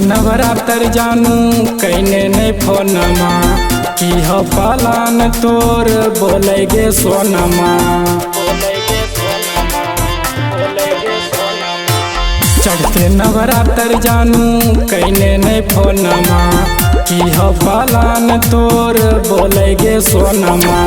नवरात्र जानू कैने नहीं फोनमा की हो पालान तोर बोले गे सोनमा। चढ़ते नवरात्र जानू कैने नहीं फोनमा की हो पालान तोर बोले गे सोनमा।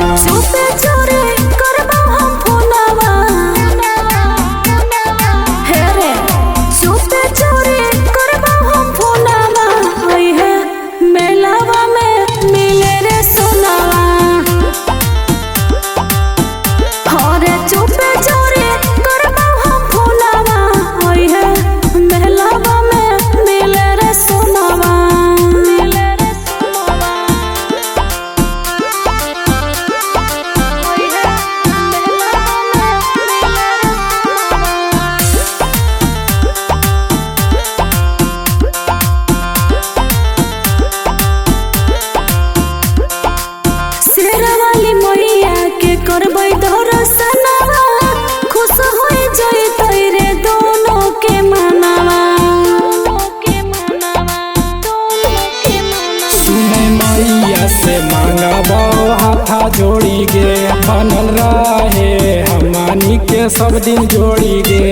से मांगबो हाथा जोड़ी गे बनल रहे हमनी के सब दिन जोड़ी गे।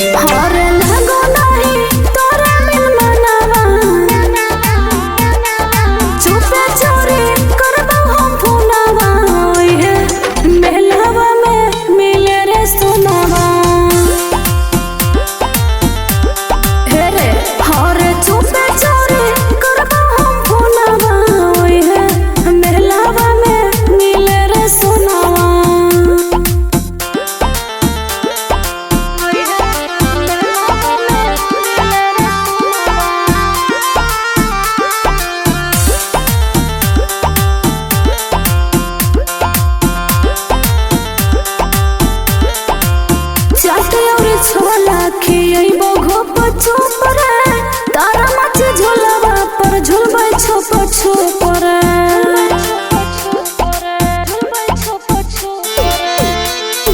तारा माछे झोलवा पर झुलबै छोप छोपर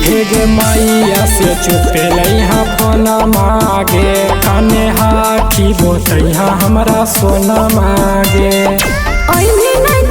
हे गे मैया से चुपे लइहा फोना मागे काने हाखी बोतैहा हमरा सोना मागे। ओइनी नहीं